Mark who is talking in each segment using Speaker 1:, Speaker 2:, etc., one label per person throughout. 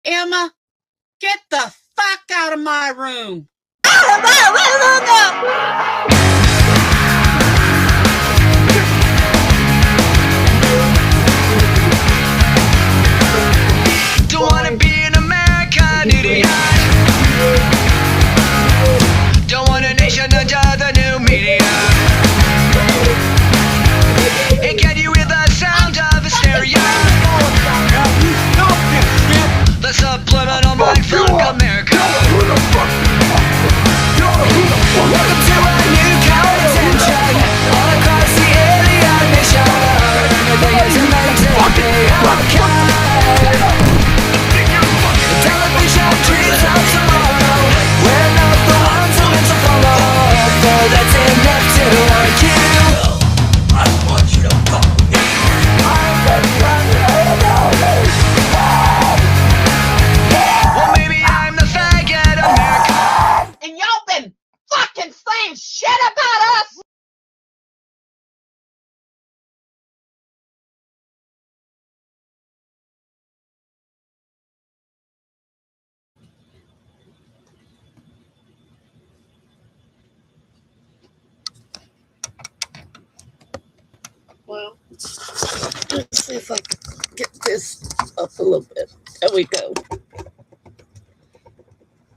Speaker 1: Emma, get the fuck out of my room.
Speaker 2: Don't wanna be an American idiot. Don't want a nation under the new media. It get you with the sound of hysteria. The subliminal mind fuck America. Welcome to a new kind of tension all across the alien nation. Everything is meant to be okay. Television dreams of tomorrow. We're not the ones who meant to follow. Though that's enough to warn you. I want you to fuck with me. Well, maybe I'm the faggot America.
Speaker 1: And y'all been fucking saying shit about us. Well, let's see if I can get this up a little bit. There we go.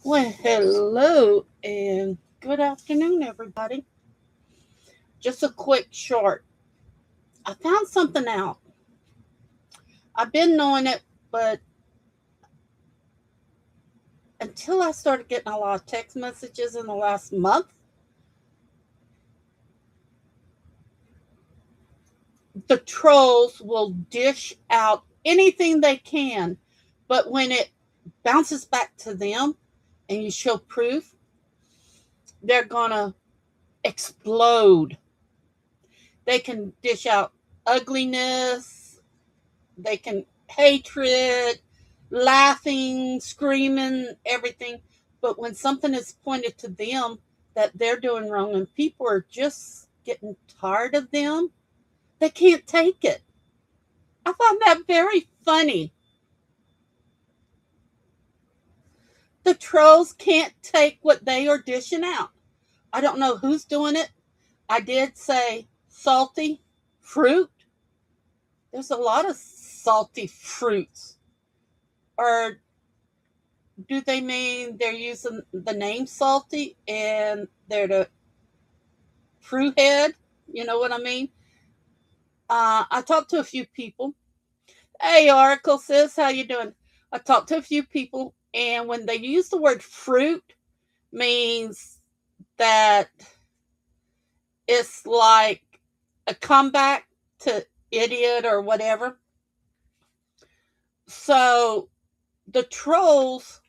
Speaker 1: Well, hello and good afternoon, everybody. Just a quick short. I found something out. I've been knowing it, but until I started getting a lot of text messages in the last month, the trolls will dish out anything they can, but when it bounces back to them and you show proof, they're gonna explode. They can dish out ugliness, they can hatred, laughing, screaming, everything. But when something is pointed to them that they're doing wrong and people are just getting tired of them, they can't take it. I found that very funny. The trolls can't take what they are dishing out. I don't know who's doing it. I did say salty fruit. There's a lot of salty fruits. Or do they mean they're using the name salty and they're the fruit head? You know what I mean? I talked to a few people. Hey, Oracle sis, how you doing? I talked to a few people, and when they use the word fruit, means that it's like a comeback to idiot or whatever. So the trolls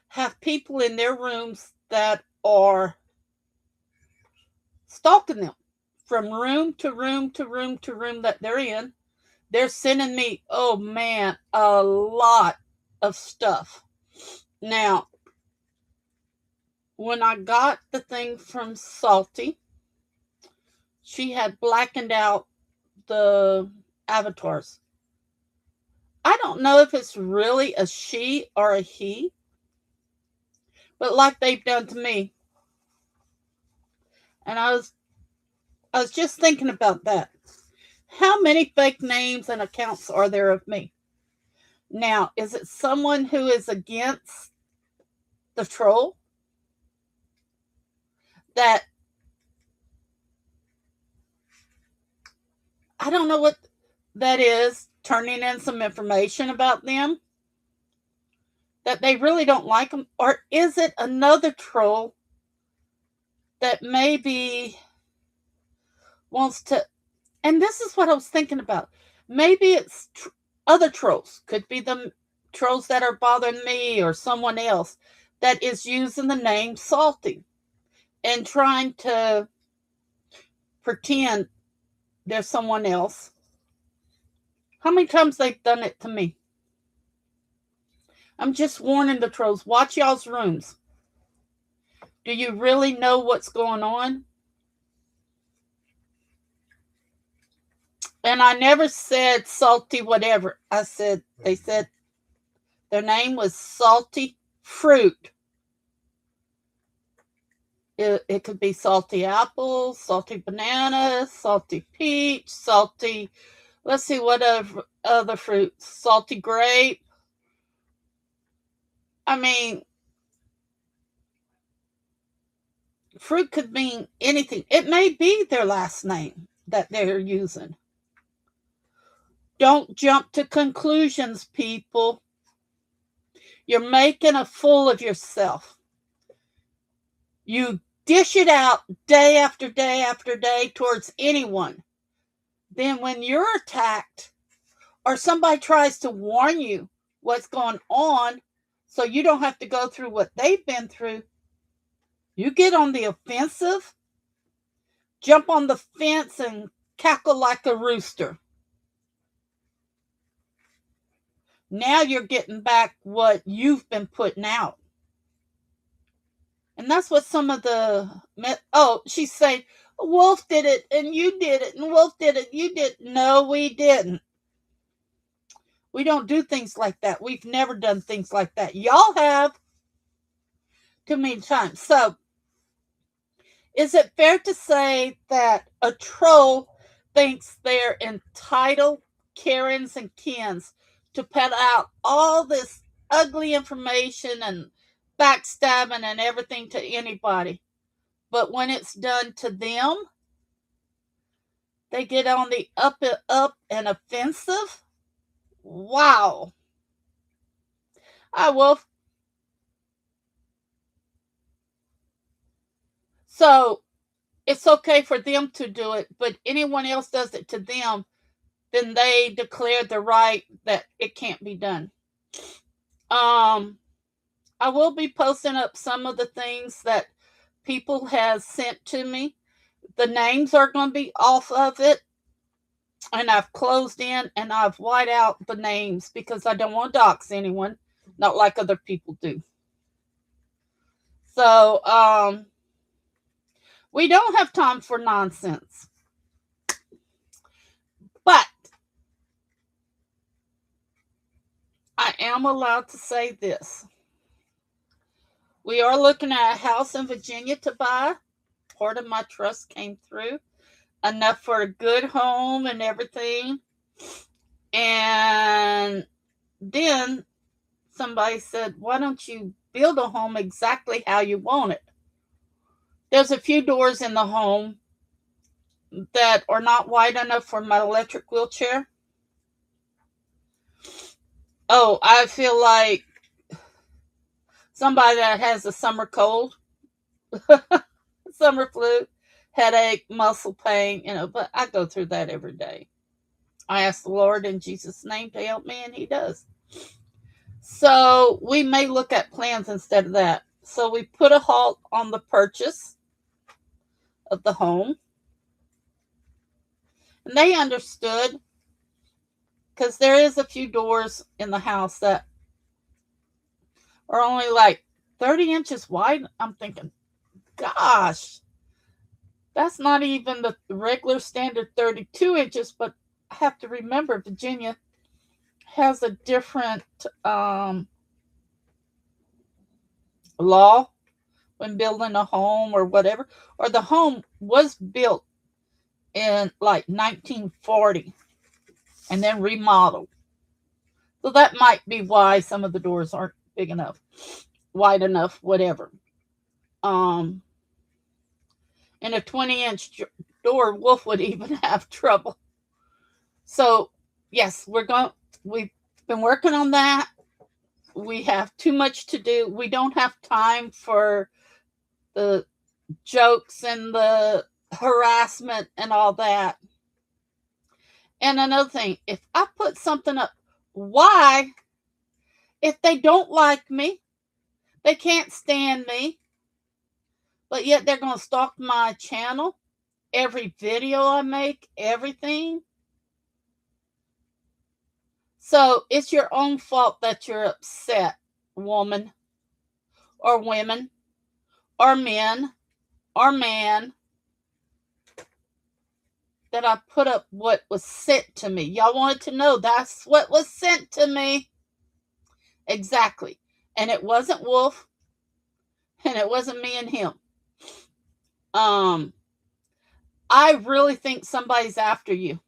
Speaker 1: have people in their rooms that are stalking them from room to room to room to room that they're in. They're sending me, oh man, a lot of stuff. Now, when I got the thing from Salty, she had blackened out the avatars. I don't know if it's really a she or a he, but like they've done to me. And I was just thinking about that. How many fake names and accounts are there of me? Now, is it someone who is against the troll? That I don't know what that is, turning in some information about them that they really don't like them? Or is it another troll that maybe wants to? And this is what I was thinking about. Maybe it's other trolls. Could be the trolls that are bothering me or someone else that is using the name Salty and trying to pretend there's someone else. How many times they've done it to me? I'm just warning the trolls. Watch y'all's rooms. Do you really know what's going on? And I never said salty whatever. I said, they Their name was Salty Fruit. It could be salty apple, salty banana, salty peach, salty, let's see what other fruits, salty grape. I mean, fruit could mean anything. It may be their last name that they're using. Don't jump to conclusions, people. You're making a fool of yourself. You dish it out day after day after day towards anyone. Then when you're attacked or somebody tries to warn you what's going on so you don't have to go through what they've been through, you get on the offensive, jump on the fence and cackle like a rooster. Now you're getting back what you've been putting out. And that's what some of the, she's saying, Wolf did it and you did it and Wolf did it, you did. No, we didn't. We don't do things like that. We've never done things like that. Y'all have too many times. So, is it fair to say that a troll thinks they're entitled, Karens and Kens, to put out all this ugly information and backstabbing and everything to anybody? But when it's done to them, they get on the up and offensive? Wow. Hi, Wolf. So it's okay for them to do it, but anyone else does it to them, then they declare the right that it can't be done. I will be posting up some of the things that people have sent to me. The names are going to be off of it. And I've closed in and I've whited out the names because I don't want to dox anyone, not like other people do. So, we don't have time for nonsense. But I am allowed to say this. We are looking at a house in Virginia to buy. Part of my trust came through. Enough for a good home and everything. And then somebody said, why don't you build a home exactly how you want it? There's a few doors in the home that are not wide enough for my electric wheelchair. Oh, I feel like somebody that has a summer cold, summer flu, headache, muscle pain, but I go through that every day. I ask the Lord in Jesus' name to help me, and He does. So we may look at plans instead of that. So we put a halt on the purchase of the home. And they understood, because there is a few doors in the house that are only like 30 inches wide. I'm thinking, gosh, that's not even the regular standard 32 inches, but I have to remember Virginia has a different law when building a home or whatever, or the home was built in like 1940 and then remodeled. So that might be why some of the doors aren't big enough, wide enough, whatever. In a 20-inch door, Wolf would even have trouble. So, yes, we've been working on that. We have too much to do. We don't have time for the jokes and the harassment and all that. And another thing, if I put something up, why, if they don't like me, they can't stand me, but yet they're going to stalk my channel, every video I make, everything? So it's your own fault that you're upset, woman, or women, or men, or man, that I put up what was sent to me. Y'all wanted to know that's what was sent to me. Exactly. And it wasn't Wolf, and it wasn't me and him. Um, I really think somebody's after you.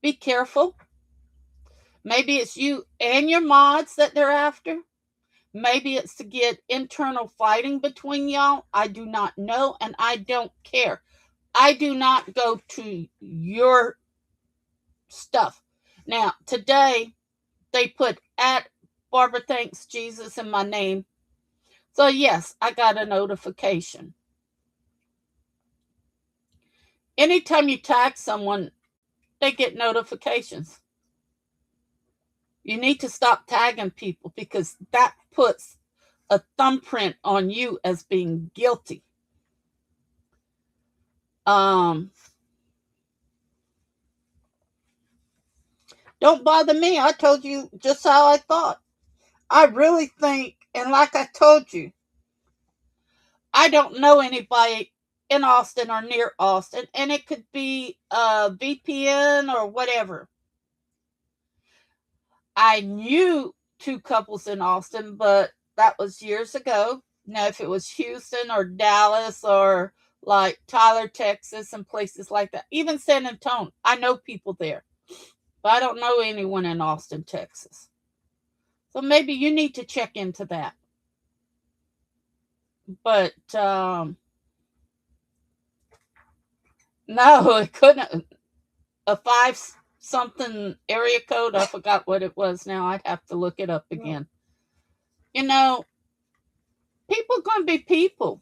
Speaker 1: Be careful. Maybe it's you and your mods that they're after. Maybe it's to get internal fighting between y'all. I do not know, and I don't care. I do not go to your stuff. Now, today, they put at Barbara Thanks Jesus in my name. So, yes, I got a notification. Anytime you tag someone, they get notifications. You need to stop tagging people because that puts a thumbprint on you as being guilty. Don't bother me. I told you just how I thought. I really think, and like I told you, I don't know anybody in Austin or near Austin, and it could be a VPN or whatever. I knew two couples in Austin, but that was years ago. Now, if it was Houston or Dallas or like Tyler, Texas, and places like that, even San Antonio, I know people there, but I don't know anyone in Austin, Texas. So maybe you need to check into that. But no, it couldn't. A 5 something area code. I forgot what it was now. I'd have to look it up again. You know, people going to be people.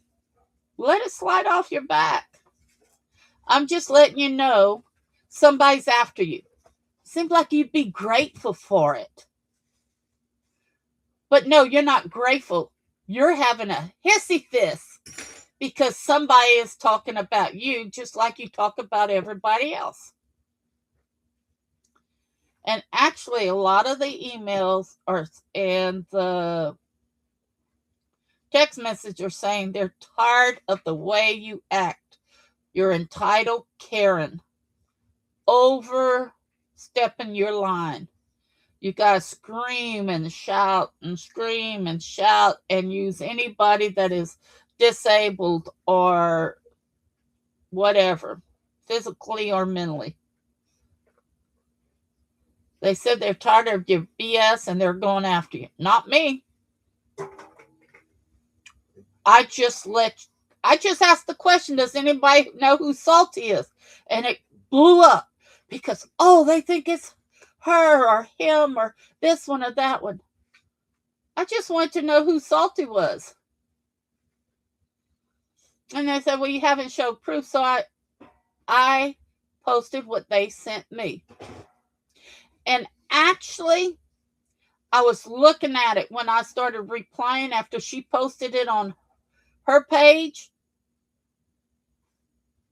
Speaker 1: Let it slide off your back. I'm just letting you know somebody's after you. Seems like you'd be grateful for it. But no, you're not grateful. You're having a hissy fit because somebody is talking about you just like you talk about everybody else. And actually, a lot of the emails and the text message are saying they're tired of the way you act. You're entitled Karen. Overstepping your line. You gotta scream and shout and scream and shout and use anybody that is disabled or whatever, physically or mentally. They said they're tired of your BS and they're going after you. Not me. I just asked the question, does anybody know who Salty is? And it blew up because, they think it's her or him or this one or that one. I just wanted to know who Salty was. And they said, well, you haven't showed proof. So I posted what they sent me. And actually, I was looking at it when I started replying after she posted it on her page.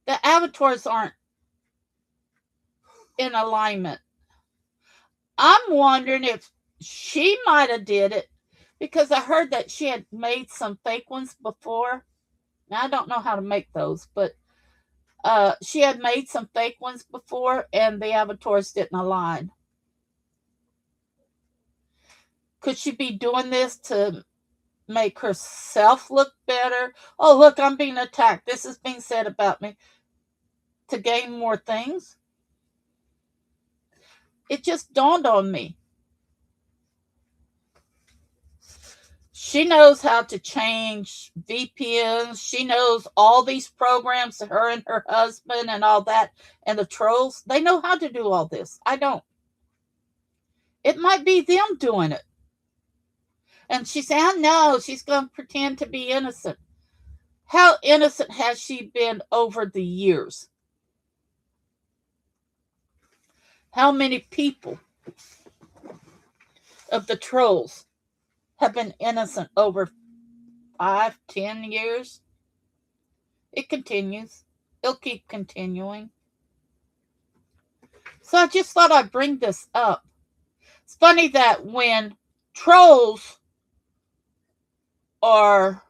Speaker 1: The avatars aren't in alignment. I'm wondering if she might have did it because I heard that she had made some fake ones before. Now, I don't know how to make those, but she had made some fake ones before and the avatars didn't align. Could she be doing this to make herself look better? Oh, look, I'm being attacked. This is being said about me. To gain more things? It just dawned on me. She knows how to change VPNs. She knows all these programs, her and her husband and all that. And the trolls, they know how to do all this. I don't. It might be them doing it. And she said, oh, no, she's going to pretend to be innocent. How innocent has she been over the years? How many people of the trolls have been innocent over 5, 10 years? It continues. It'll keep continuing. So I just thought I'd bring this up. It's funny that when trolls are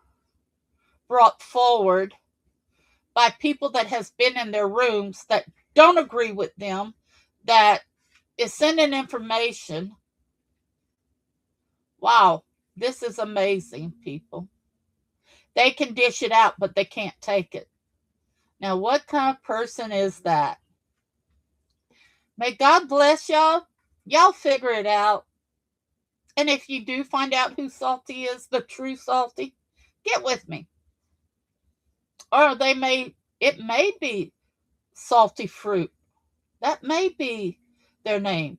Speaker 1: brought forward by people that has been in their rooms that don't agree with them, that is sending information, Wow, this is amazing, people. They can dish it out, but they can't take it. Now, what kind of person is that? May God bless y'all. Y'all figure it out. And if you do find out who Salty is, the true Salty, get with me. Or it may be Salty Fruit. That may be their name.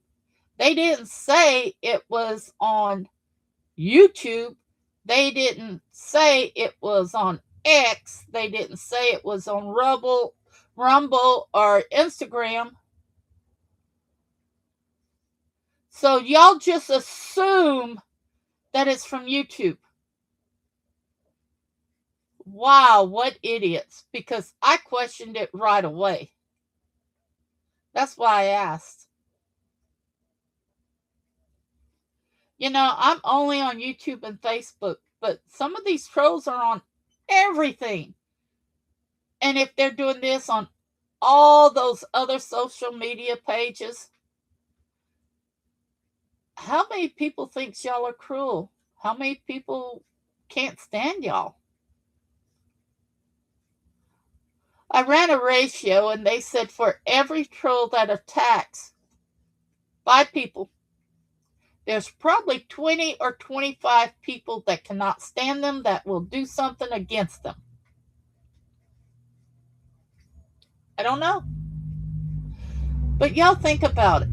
Speaker 1: They didn't say it was on YouTube. They didn't say it was on X. They didn't say it was on Rumble or Instagram. So y'all just assume that it's from YouTube. Wow, what idiots. Because I questioned it right away. That's why I asked. I'm only on YouTube and Facebook, but some of these trolls are on everything. And if they're doing this on all those other social media pages, how many people think y'all are cruel? How many people can't stand y'all? I ran a ratio and they said for every troll that attacks 5 people, there's probably 20 or 25 people that cannot stand them that will do something against them. I don't know. But y'all think about it.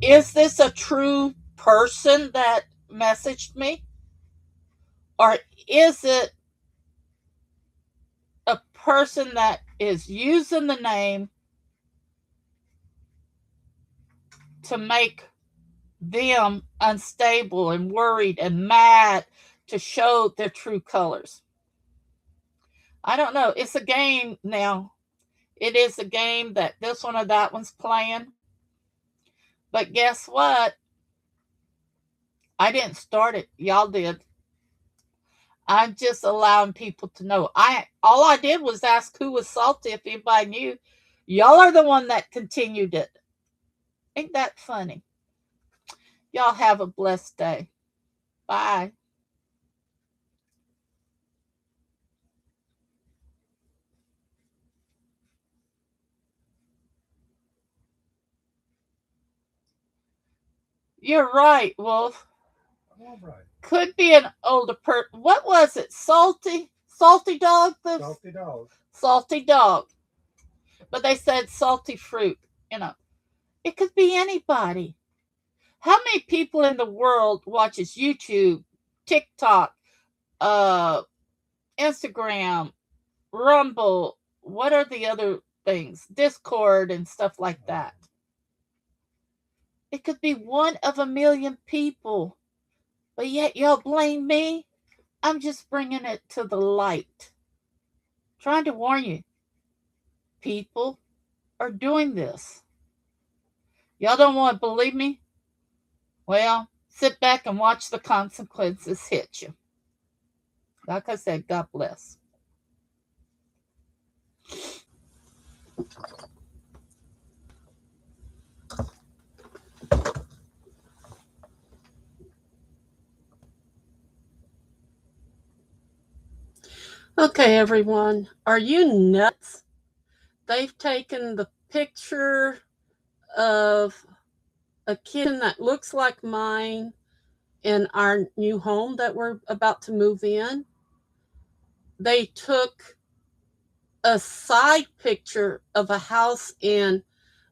Speaker 1: Is this a true person that messaged me? Or is it a person that is using the name to make them unstable and worried and mad to show their true colors? I don't know. It's a game now. It is a game that this one or that one's playing. But guess what? I didn't start it. Y'all did. I'm just allowing people to know. All I did was ask who was Salty if anybody knew. Y'all are the one that continued it. Ain't that funny? Y'all have a blessed day. Bye. You're right, Wolf.
Speaker 3: All right.
Speaker 1: Could be an older person. What was it? Salty? Salty dog?
Speaker 3: Salty dog.
Speaker 1: Salty dog. But they said salty fruit. It could be anybody. How many people in the world watches YouTube, TikTok, Instagram, Rumble? What are the other things? Discord and stuff like that. It could be one of a million people. But yet y'all blame me? I'm just bringing it to the light. Trying to warn you. People are doing this. Y'all don't want to believe me? Well, sit back and watch the consequences hit you. Like I said, God bless. Okay, everyone. Are you nuts? They've taken the picture of a kitchen that looks like mine in our new home that we're about to move in. They took a side picture of a house in,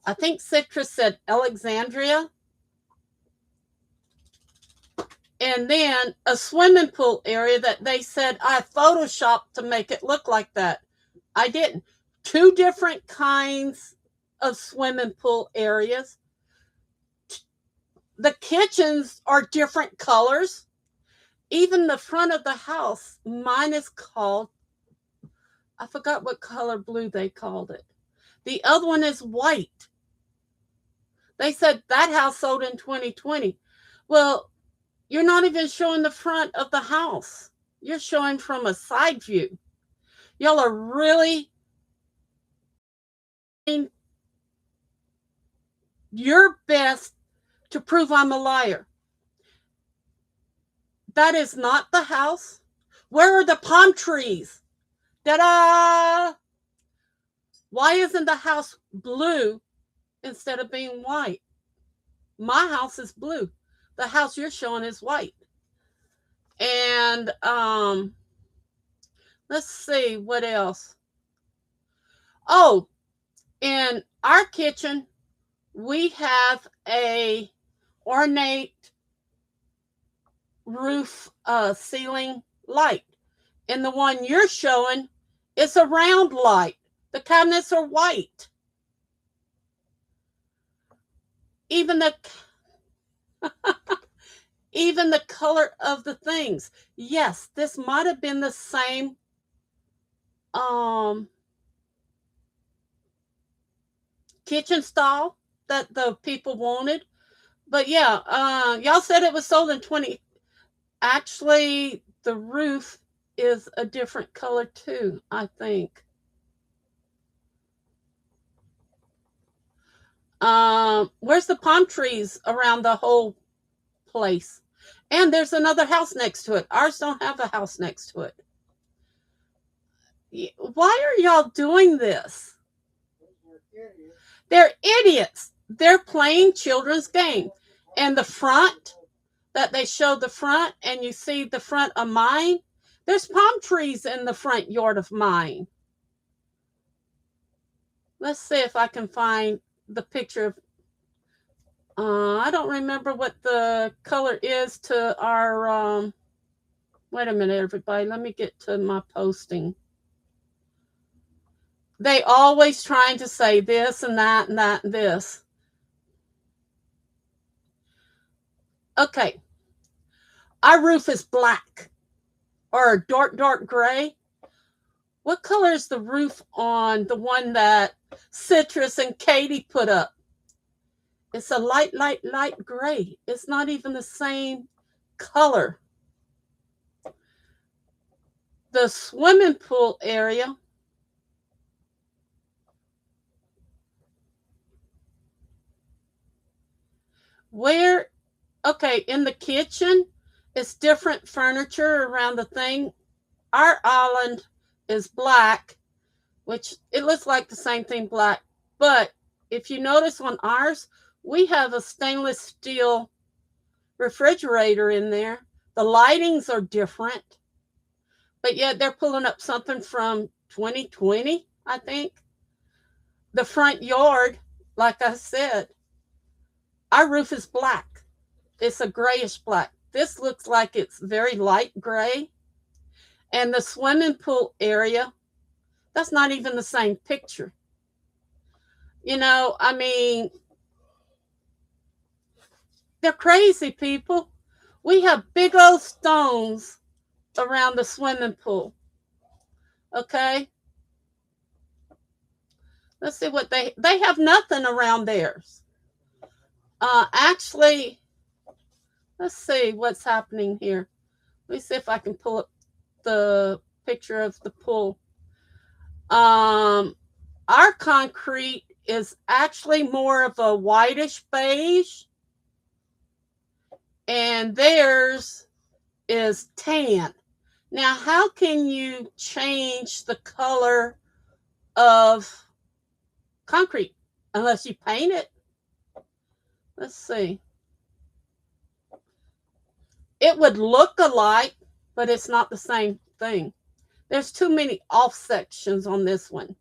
Speaker 1: I think Citrus said Alexandria. And then a swimming pool area that they said I photoshopped to make it look like that. I didn't. 2 different kinds of swimming pool areas. The kitchens are different colors. Even the front of the house, mine is called, I forgot what color blue they called it. The other one is white. They said that house sold in 2020. Well, you're not even showing the front of the house. You're showing from a side view. Y'all are really doing your best to prove I'm a liar. That is not the house. Where are the palm trees? Ta-da! Why isn't the house blue instead of being white? My house is blue. The house you're showing is white. And let's see what else. Oh, in our kitchen, we have a ornate roof ceiling light. And the one you're showing is a round light. The cabinets are white. Even the even the color of the things. Yes, this might have been the same kitchen style that the people wanted. But yeah, y'all said it was sold in 20. Actually, the roof is a different color too, I think. Where's the palm trees around the whole place? And there's another house next to it. Ours don't have a house next to it. Why are y'all doing this? They're idiots. They're playing children's game. And the front, that they show the front, and you see the front of mine, there's palm trees in the front yard of mine. Let's see if I can find the picture of, I don't remember what the color is to our, wait a minute, everybody. Let me get to my posting. They always trying to say this and that and that and this. Okay. Our roof is black or dark gray. What color is the roof on the one that Citrus and Katie put up? It's a light gray. It's not even the same color. The swimming pool area, where, okay, in the kitchen, it's different furniture around the thing. Our island is black, which it looks like the same thing black. But if you notice on ours, we have a stainless steel refrigerator in there. The lightings are different, but yet they're pulling up something from 2020, I think. The front yard, like I said, our roof is black. It's a grayish black. This looks like it's very light gray. And the swimming pool area, that's not even the same picture. You know, I mean, they're crazy people. We have big old stones around the swimming pool. Okay? Let's see what they have nothing around theirs. Actually, let's see what's happening here. Let me see if I can pull up the picture of the pool. Our concrete is actually more of a whitish beige, and theirs is tan. Now, how can you change the color of concrete unless you paint it? Let's see. It would look alike, but it's not the same thing. There's too many off sections on this one.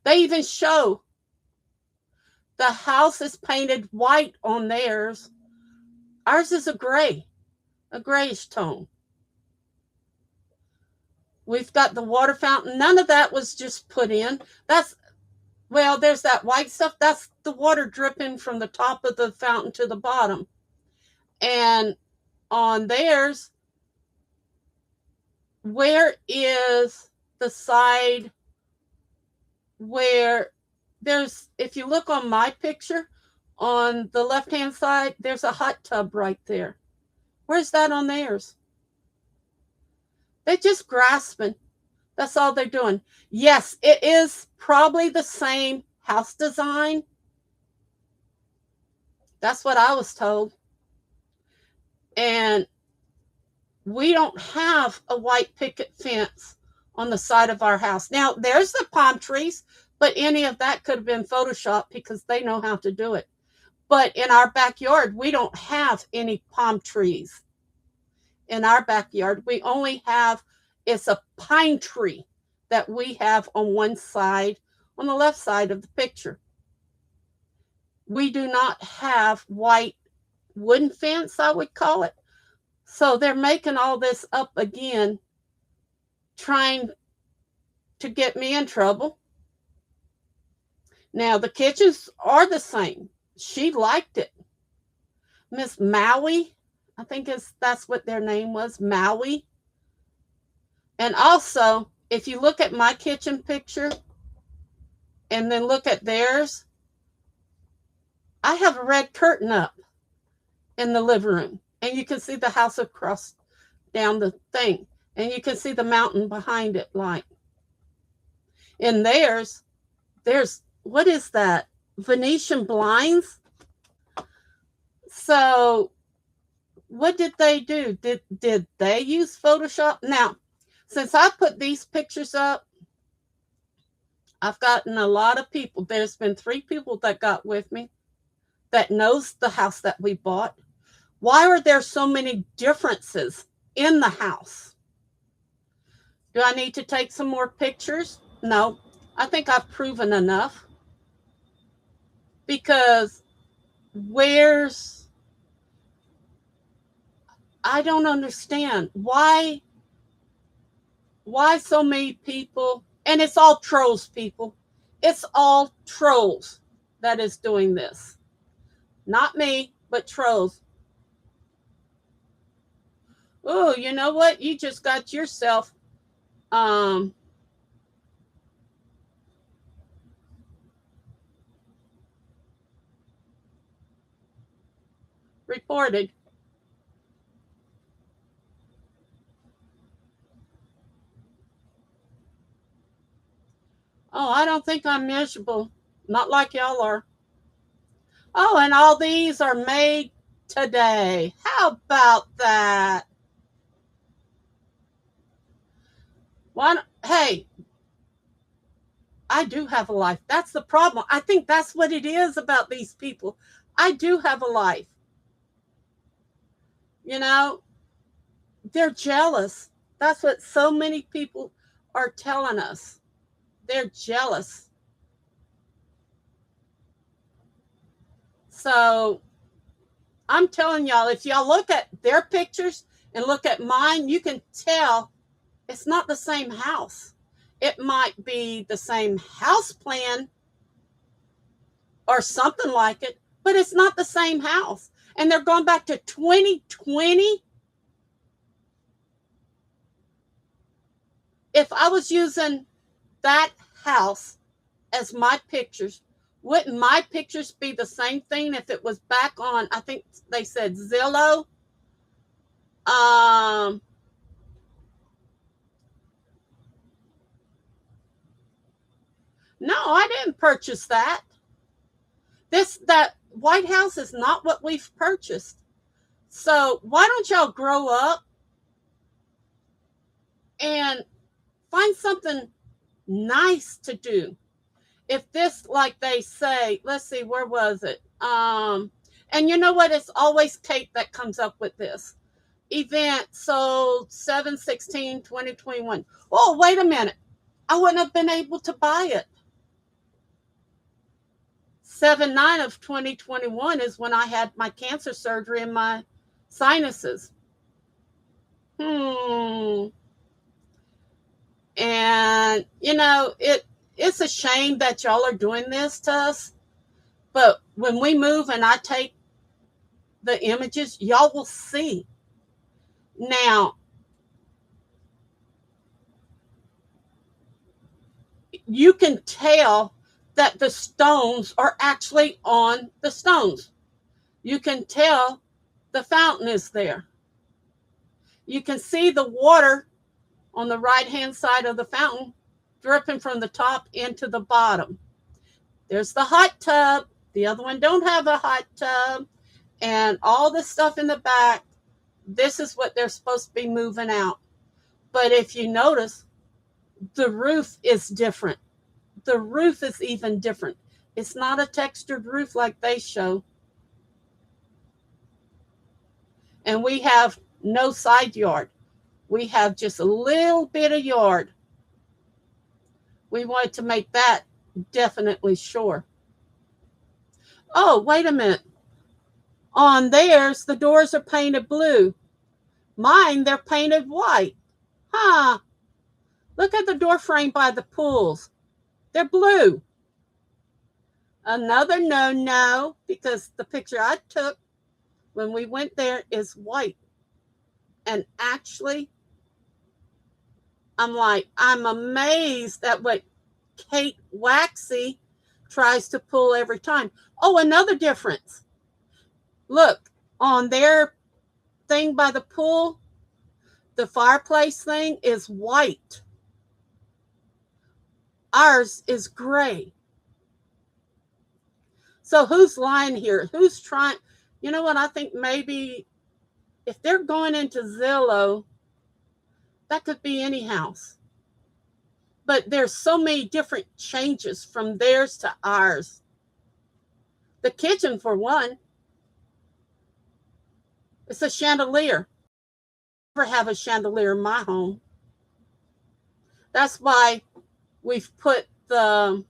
Speaker 1: They even show the house is painted white on theirs. Ours is a grayish tone. We've got the water fountain. None of that was just put in. Well, there's that white stuff. That's the water dripping from the top of the fountain to the bottom. And on theirs, where is the side where there's, if you look on my picture, on the left-hand side, there's a hot tub right there. Where's that on theirs? They're just grasping. That's all they're doing. Yes, it is probably the same house design. That's what I was told. And we don't have a white picket fence on the side of our house. Now, there's the palm trees, but any of that could have been Photoshopped because they know how to do it. But in our backyard, we don't have any palm trees. In our backyard, we only have, it's a pine tree that we have on one side, on the left side of the picture. We do not have white wooden fence, I would call it. So they're making all this up again, trying to get me in trouble. Now, the kitchens are the same. She liked it. Miss Maui, I think that's what their name was, Maui. And also, if you look at my kitchen picture and then look at theirs, I have a red curtain up in the living room. And you can see the house across down the thing. And you can see the mountain behind it, like. In theirs, there's, what is that? Venetian blinds? So, what did they do? Did they use Photoshop? Now, since I put these pictures up, I've gotten a lot of people. There's been 3 people that got with me that knows the house that we bought. Why are there so many differences in the house? Do I need to take some more pictures? No, I think I've proven enough. Because I don't understand why so many people, and it's all trolls, people. It's all trolls that is doing this. Not me, but trolls. Oh, you know what? You just got yourself reported. Oh, I don't think I'm miserable. Not like y'all are. Oh, and all these are made today. How about that? Hey, I do have a life. That's the problem. I think that's what it is about these people. I do have a life. You know, they're jealous. That's what so many people are telling us. They're jealous. So I'm telling y'all, if y'all look at their pictures and look at mine, you can tell it's not the same house. It might be the same house plan or something like it, but it's not the same house. And they're going back to 2020. If I was using that house as my pictures, wouldn't my pictures be the same thing if it was back on, I think they said Zillow? No, I didn't purchase that. That White House is not what we've purchased. So why don't y'all grow up and find something nice to do? If this, like they say, let's see, where was it? And you know what? It's always Kate that comes up with this. Event sold 7/16/2021. Oh, wait a minute. I wouldn't have been able to buy it. 7/9/2021 is when I had my cancer surgery in my sinuses. And, you know, it's a shame that y'all are doing this to us. But when we move and I take the images, y'all will see. Now, you can tell that the stones are actually on the stones. You can tell the fountain is there. You can see the water on the right-hand side of the fountain dripping from the top into the bottom. There's the hot tub. The other one don't have a hot tub. And all the stuff in the back This is what they're supposed to be moving out. But if you notice, the roof is different. The roof is even different. It's not a textured roof like they show. And we have no side yard. We have just a little bit of yard. We wanted to make that definitely sure. Oh, wait a minute. On theirs, the doors are painted blue. Mine, they're painted white. Huh. Look at the door frame by the pools. They're blue. Another no, because the picture I took when we went there is white. And actually, I'm amazed at what Kate Waxy tries to pull every time. Oh, another difference. Look, on their thing by the pool, the fireplace thing is white. Ours is gray. So who's lying here? Who's trying? You know what? I think maybe if they're going into Zillow, that could be any house. But there's so many different changes from theirs to ours. The kitchen, for one, it's a chandelier. I never have a chandelier in my home. That's why we've put the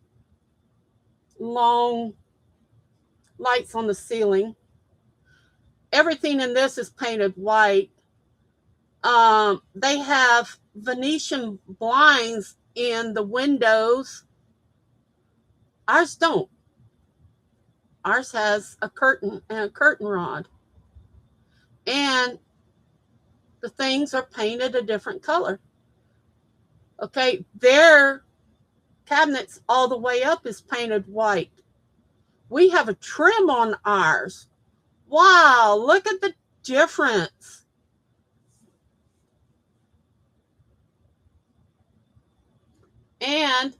Speaker 1: long lights on the ceiling. Everything in this is painted white. They have Venetian blinds in the windows. Ours don't. Ours has a curtain and a curtain rod. And the things are painted a different color. Okay, their cabinets all the way up is painted white. We have a trim on ours. Wow, look at the difference. And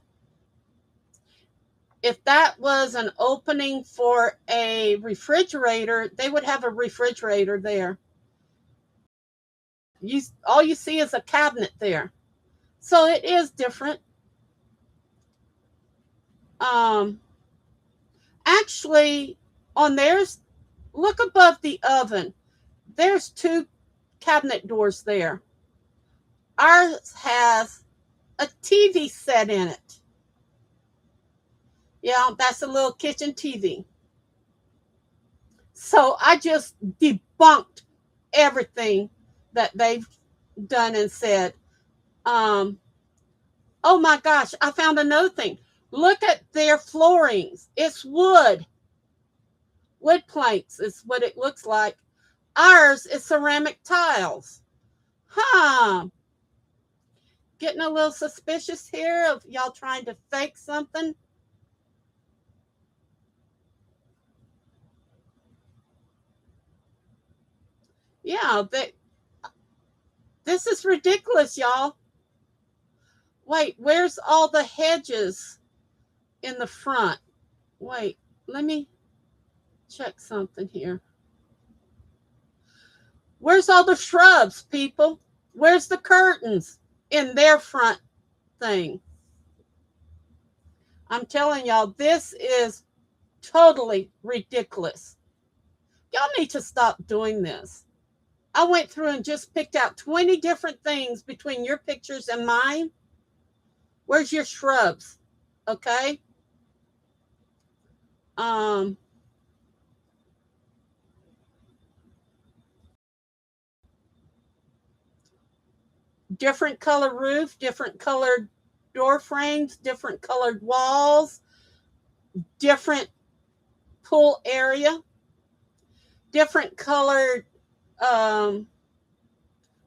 Speaker 1: if that was an opening for a refrigerator, they would have a refrigerator there. All you see is a cabinet there. So it is different. Actually, on theirs, look above the oven. There's 2 cabinet doors there. Ours has a TV set in it. Yeah, that's a little kitchen TV. So I just debunked everything that they've done and said. Oh my gosh, I found another thing. Look at their floorings. It's wood. Wood planks is what it looks like. Ours is ceramic tiles. Huh. Getting a little suspicious here of y'all trying to fake something. Yeah, this is ridiculous, y'all. Wait, where's all the hedges in the front? Wait, let me check something here. Where's all the shrubs, people? Where's the curtains in their front thing? I'm telling y'all, this is totally ridiculous. Y'all need to stop doing this. I went through and just picked out 20 different things between your pictures and mine. Where's your shrubs? Okay. Different color roof, different colored door frames, different colored walls, different pool area, different colored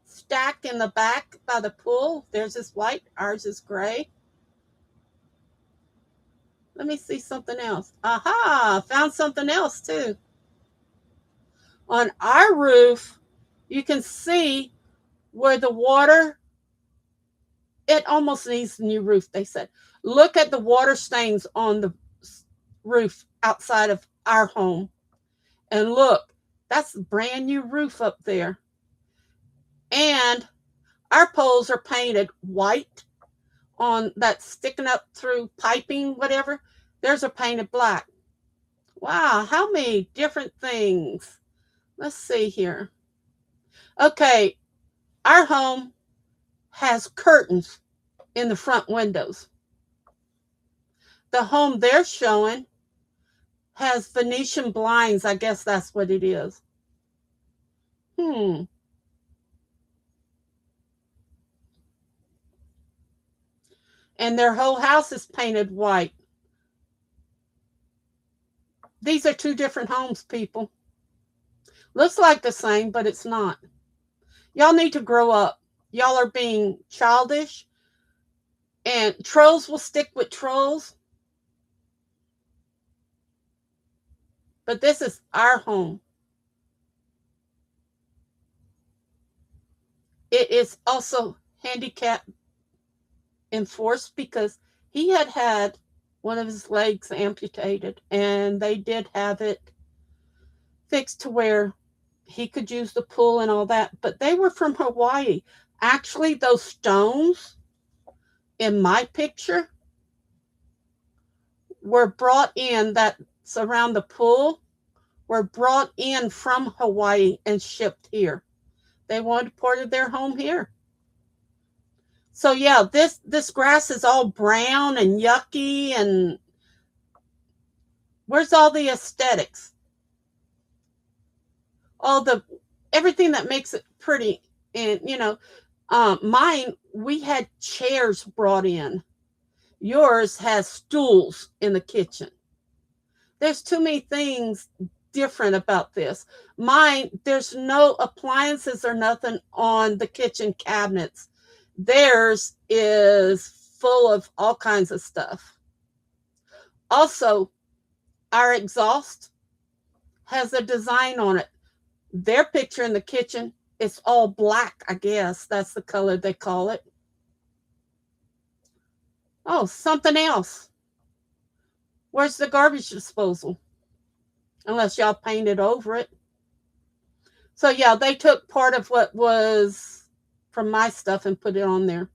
Speaker 1: stack in the back by the pool. Theirs is white, ours is gray. Let me see something else. Aha, found something else too. On our roof, you can see where the water, it almost needs a new roof, they said. Look at the water stains on the roof outside of our home. And look, that's a brand new roof up there. And our poles are painted white on that sticking up through piping, whatever. Theirs are painted black. Wow, how many different things. Let's see here. Okay, our home has curtains in the front windows. The home they're showing has Venetian blinds. I guess that's what it is. And their whole house is painted white. These are two different homes, people. Looks like the same, but it's not. Y'all need to grow up. Y'all are being childish. And trolls will stick with trolls. But this is our home. It is also handicap enforced because he had one of his legs amputated, and they did have it fixed to where he could use the pool and all that. But they were from Hawaii. Actually, those stones in my picture were brought in, that's around the pool, were brought in from Hawaii and shipped here. They wanted part of their home here. So yeah, this grass is all brown and yucky, and where's all the aesthetics? Everything that makes it pretty. And mine, we had chairs brought in. Yours has stools in the kitchen. There's too many things different about this. Mine, there's no appliances or nothing on the kitchen cabinets. Theirs is full of all kinds of stuff. Also, our exhaust has a design on it. Their picture in the kitchen, it's all black, I guess. That's the color they call it. Oh, something else. Where's the garbage disposal? Unless y'all painted over it. So yeah, they took part of what was from my stuff and put it on there.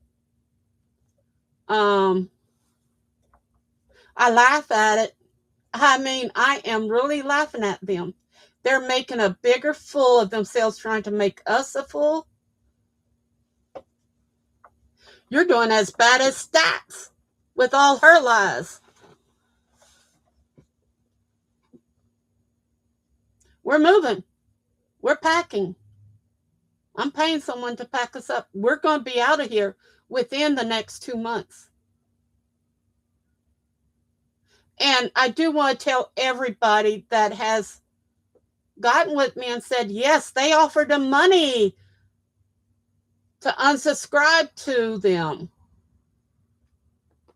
Speaker 1: I laugh at it. I mean, I am really laughing at them. They're making a bigger fool of themselves, trying to make us a fool. You're doing as bad as Stacks with all her lies. We're moving. We're packing. I'm paying someone to pack us up. We're going to be out of here within the next 2 months. And I do want to tell everybody that has gotten with me and said, yes, they offered them money to unsubscribe to them.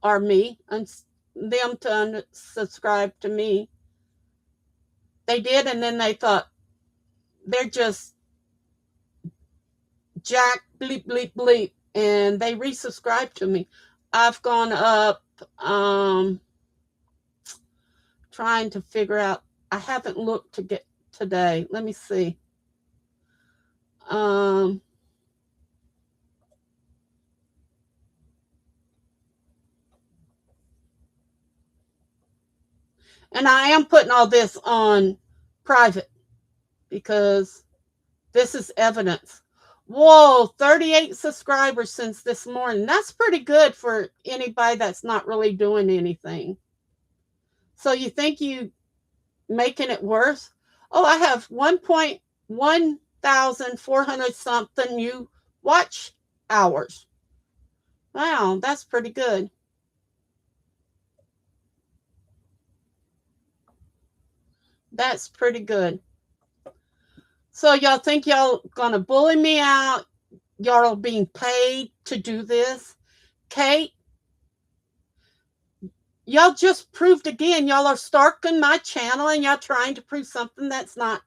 Speaker 1: Or me, them to unsubscribe to me. They did, and then they thought, they're just jack bleep bleep bleep, and they resubscribed to me. I've gone up trying to figure out. I haven't looked to get today. Let me see. And I am putting all this on private because this is evidence. Whoa, 38 subscribers since this morning. That's pretty good for anybody that's not really doing anything. So you think you making it worse? Oh, I have 1,400 something new watch hours. Wow, that's pretty good. That's pretty good. So y'all think y'all gonna bully me out? Y'all are being paid to do this? Kate, y'all just proved again y'all are stalking my channel and y'all trying to prove something that's not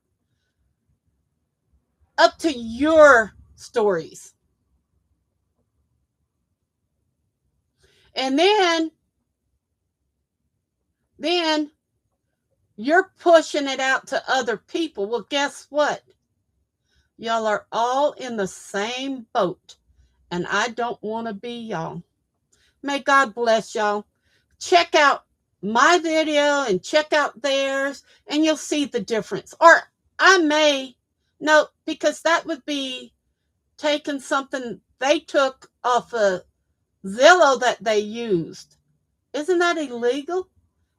Speaker 1: up to your stories. And then you're pushing it out to other people. Well, guess what? Y'all are all in the same boat, and I don't want to be y'all. May God bless y'all. Check out my video and check out theirs, and you'll see the difference. Or I may, no, because that would be taking something they took off of Zillow that they used. Isn't that illegal?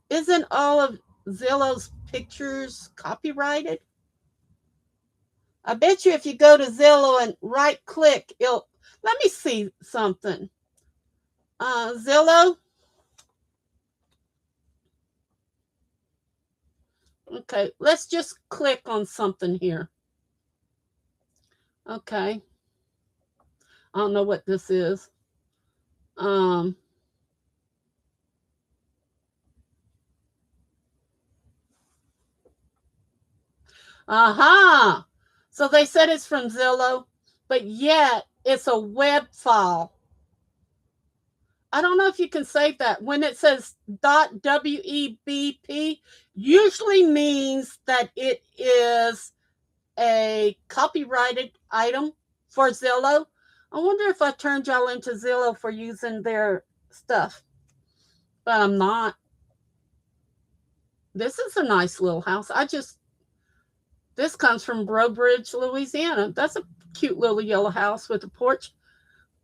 Speaker 1: Isn't all of Zillow's pictures copyrighted? I bet you if you go to Zillow and right click, it'll let me see something. Zillow. Okay, let's just click on something here. Okay. I don't know what this is. Aha. So they said it's from Zillow, but yet it's a web file. I don't know if you can save that. When it says .webp, usually means that it is a copyrighted item for Zillow. I wonder if I turned y'all into Zillow for using their stuff, but I'm not. This is a nice little house. This comes from Breaux Bridge, Louisiana. That's a cute little yellow house with a porch,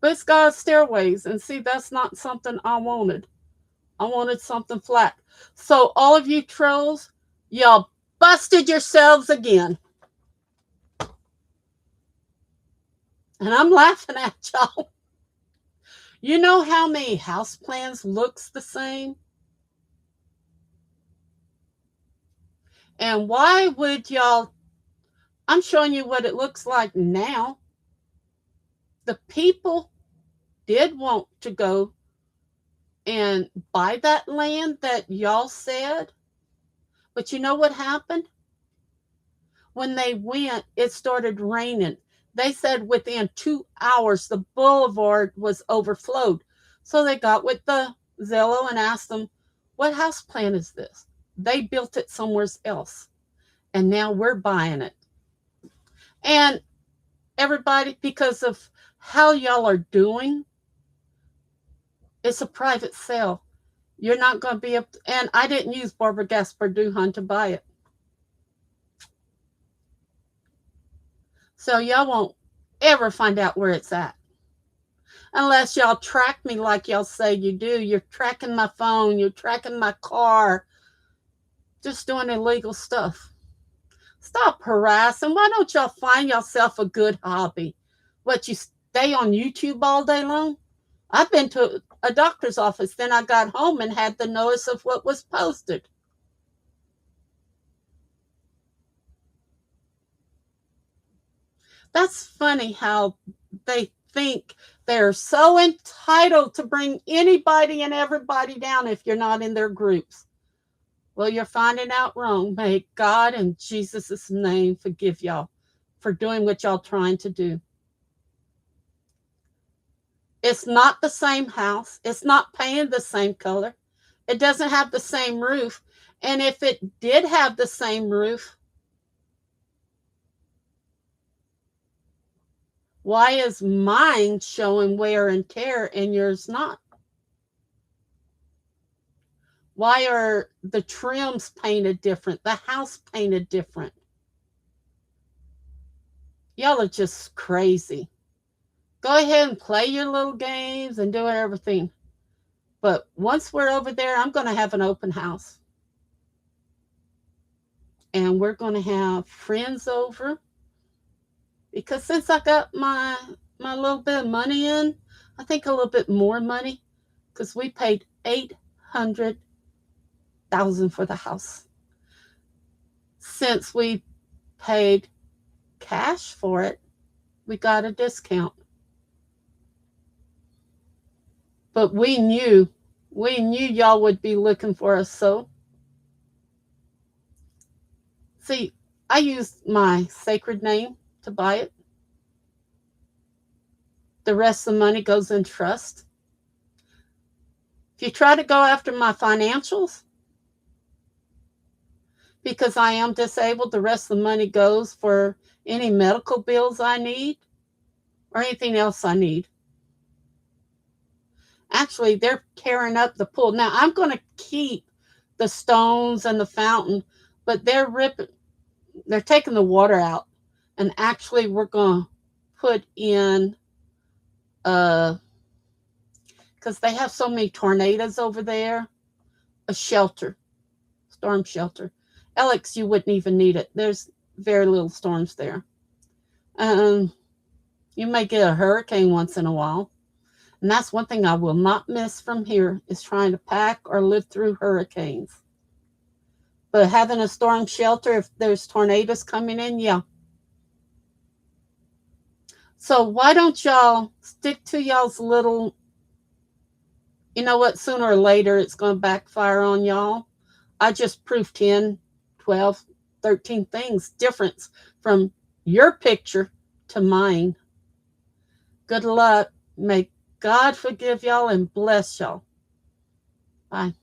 Speaker 1: but it's got stairways. And see, that's not something I wanted. I wanted something flat. So all of you trolls, y'all busted yourselves again. And I'm laughing at y'all. You know how many house plans looks the same? And why would y'all, I'm showing you what it looks like now. The people did want to go and buy that land that y'all said. But you know what happened? When they went, it started raining. They said within 2 hours, the boulevard was overflowed. So they got with the Zillow and asked them, what house plan is this? They built it somewhere else. And now we're buying it. And everybody, because of how y'all are doing, it's a private sale. You're not going to be able to, and I didn't use Barbara Gaspard to buy it. So y'all won't ever find out where it's at. Unless y'all track me like y'all say you do. You're tracking my phone. You're tracking my car. Just doing illegal stuff. Stop harassing. Why don't y'all find yourself a good hobby? What, you stay on YouTube all day long? I've been to a doctor's office. Then I got home and had the notice of what was posted. That's funny how they think they're so entitled to bring anybody and everybody down if you're not in their groups. Well, you're finding out wrong. May God in Jesus' name forgive y'all for doing what y'all trying to do. It's not the same house. It's not painted the same color. It doesn't have the same roof. And if it did have the same roof, why is mine showing wear and tear and yours not? Why are the trims painted different? The house painted different? Y'all are just crazy. Go ahead and play your little games and do everything. But once we're over there, I'm going to have an open house. And we're going to have friends over. Because since I got my little bit of money in, I think a little bit more money, because we paid $800,000 for the house. Since we paid cash for it, we got a discount. But we knew y'all would be looking for us. So, see, I used my sacred name to buy it. The rest of the money goes in trust. If you try to go after my financials, because I am disabled, the rest of the money goes for any medical bills I need or anything else I need. Actually, they're tearing up the pool. Now, I'm going to keep the stones and the fountain, but they're taking the water out. And actually, we're going to put in, because they have so many tornadoes over there, a shelter, storm shelter. Alex, you wouldn't even need it. There's very little storms there. You may get a hurricane once in a while. And that's one thing I will not miss from here is trying to pack or live through hurricanes. But having a storm shelter, if there's tornadoes coming in, yeah. So why don't y'all stick to y'all's little, you know what, sooner or later it's going to backfire on y'all. I just proved 10, 12, 13 things difference from your picture to mine. Good luck. May God forgive y'all and bless y'all. Bye.